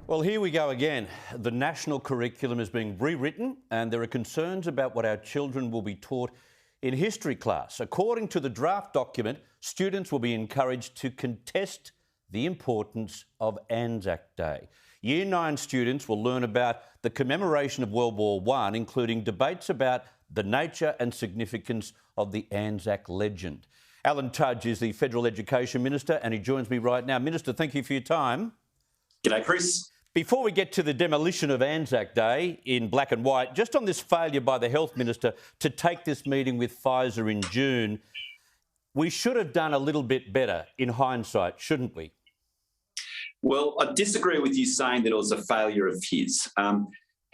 Well, here we go again. The national curriculum is being rewritten and there are concerns about what our children will be taught in history class. According to the draft document, students will be encouraged to contest the importance of ANZAC Day. Year 9 students will learn about the commemoration of World War I, including debates about the nature and significance of the ANZAC legend. Alan Tudge is the Federal Education Minister and he joins me right now. Minister, thank you for your time. G'day, Chris. Before we get to the demolition of ANZAC Day in black and white, just on this failure by the Health Minister to take this meeting with Pfizer in June, we should have done a little bit better in hindsight, shouldn't we? Well, I disagree with you saying that it was a failure of his.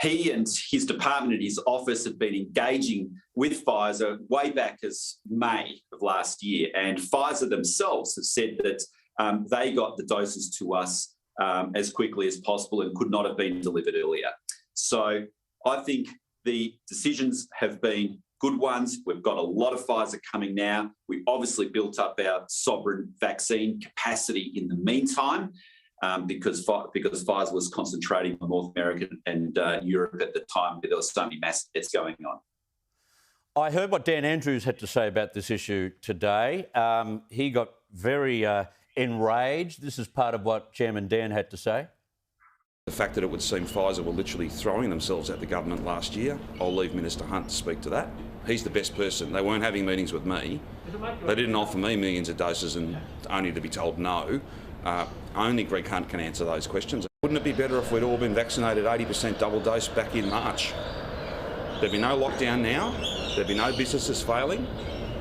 He and his department and his office have been engaging with Pfizer way back as May of last year, and Pfizer themselves have said that they got the doses to us as quickly as possible and could not have been delivered earlier. So I think the decisions have been good ones. We've got a lot of Pfizer coming now. We obviously built up our sovereign vaccine capacity in the meantime because Pfizer was concentrating on North America and Europe at the time where there was so many mass deaths going on. I heard what Dan Andrews had to say about this issue today. He got very enraged. This is part of what Chairman Dan had to say. The fact that it would seem Pfizer were literally throwing themselves at the government last year, I'll leave Minister Hunt to speak to that. He's the best person. They weren't having meetings with me. They didn't offer me millions of doses and only to be told no. Only Greg Hunt can answer those questions. Wouldn't it be better if we'd all been vaccinated 80% double dose back in March? There'd be no lockdown now. There'd be no businesses failing.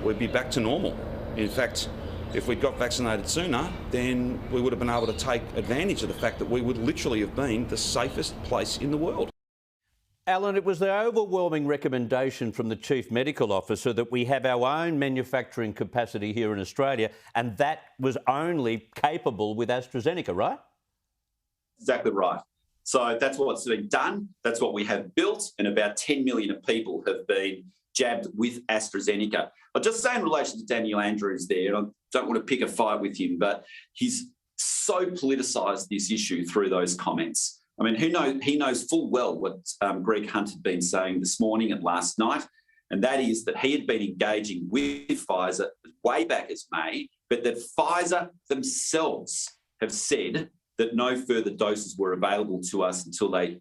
We'd be back to normal. In fact, if we'd got vaccinated sooner, then we would have been able to take advantage of the fact that we would literally have been the safest place in the world. Alan, it was the overwhelming recommendation from the Chief Medical Officer that we have our own manufacturing capacity here in Australia, and that was only capable with AstraZeneca, right? Exactly right. So that's what's been done. That's what we have built, and about 10 million of people have been jabbed with AstraZeneca. I'll just say in relation to Daniel Andrews there, and I don't want to pick a fight with him, but he's so politicised this issue through those comments. I mean, he knows full well what Greg Hunt had been saying this morning and last night, and that is that he had been engaging with Pfizer way back as May, but that Pfizer themselves have said that no further doses were available to us until they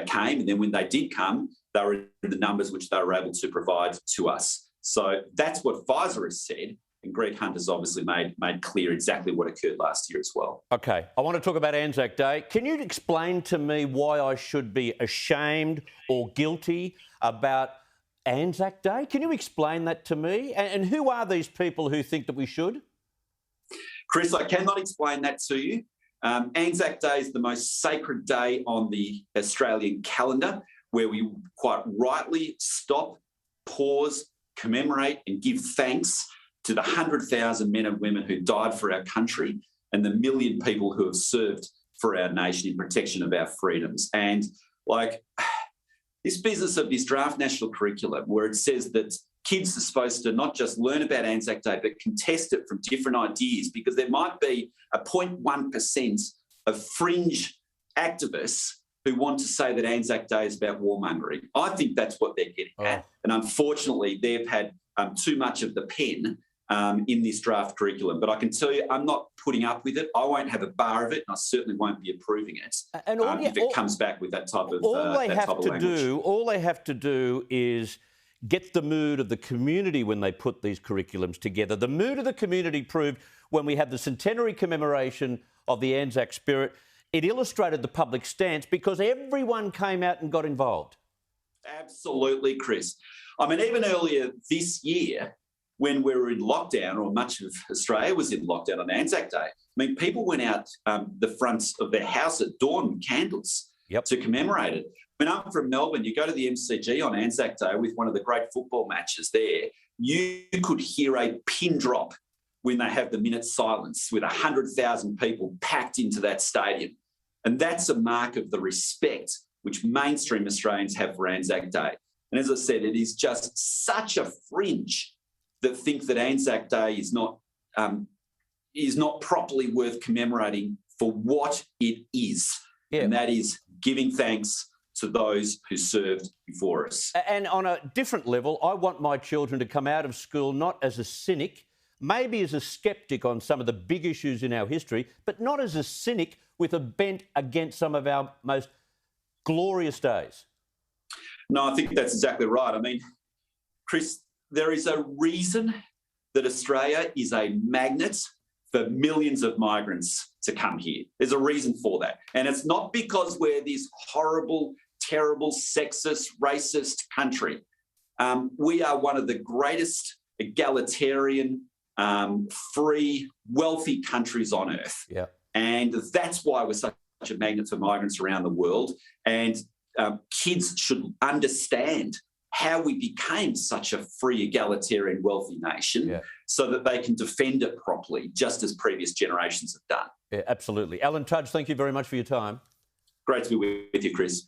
came, and then when they did come, they were in the numbers which they were able to provide to us. So that's what Pfizer has said, and Greg Hunt has obviously made clear exactly what occurred last year as well. OK, I want to talk about ANZAC Day. Can you explain to me why I should be ashamed or guilty about ANZAC Day? Can you explain that to me? And who are these people who think that we should? Chris, I cannot explain that to you. ANZAC Day is the most sacred day on the Australian calendar, where we quite rightly stop, pause, commemorate and give thanks to the 100,000 men and women who died for our country and the million people who have served for our nation in protection of our freedoms. And like this business of this draft national curriculum where it says that kids are supposed to not just learn about ANZAC Day, but contest it from different ideas, because there might be a 0.1% of fringe activists who want to say that ANZAC Day is about warmongering. I think that's what they're getting at. And unfortunately, they've had too much of the pen in this draft curriculum. But I can tell you, I'm not putting up with it. I won't have a bar of it, and I certainly won't be approving it if it comes back with that type of language. All they have to do is get the mood of the community when they put these curriculums together. The mood of the community proved when we had the centenary commemoration of the ANZAC spirit. It illustrated the public stance because everyone came out and got involved. Absolutely, Chris. I mean, even earlier this year, when we were in lockdown, or much of Australia was in lockdown on ANZAC Day, I mean, people went out the fronts of their house at dawn with candles to commemorate it. I mean, I'm from Melbourne. You go to the MCG on ANZAC Day with one of the great football matches there, you could hear a pin drop when they have the minute silence with 100,000 people packed into that stadium. And that's a mark of the respect which mainstream Australians have for ANZAC Day. And as I said, it is just such a fringe that think that ANZAC Day is not properly worth commemorating for what it is. Yeah. and that is giving thanks to those who served before us. And on a different level, I want my children to come out of school not as a cynic, maybe as a sceptic on some of the big issues in our history, but not as a cynic with a bent against some of our most glorious days. No, I think that's exactly right. I mean, Chris, there is a reason that Australia is a magnet for millions of migrants to come here. There's a reason for that. And it's not because we're this horrible, terrible, sexist, racist country. We are one of the greatest egalitarian, free, wealthy countries on earth. Yeah. And that's why we're such a magnet for migrants around the world. And kids should understand how we became such a free, egalitarian, wealthy nation so that they can defend it properly, just as previous generations have done. Yeah, absolutely. Alan Tudge, thank you very much for your time. Great to be with you, Chris.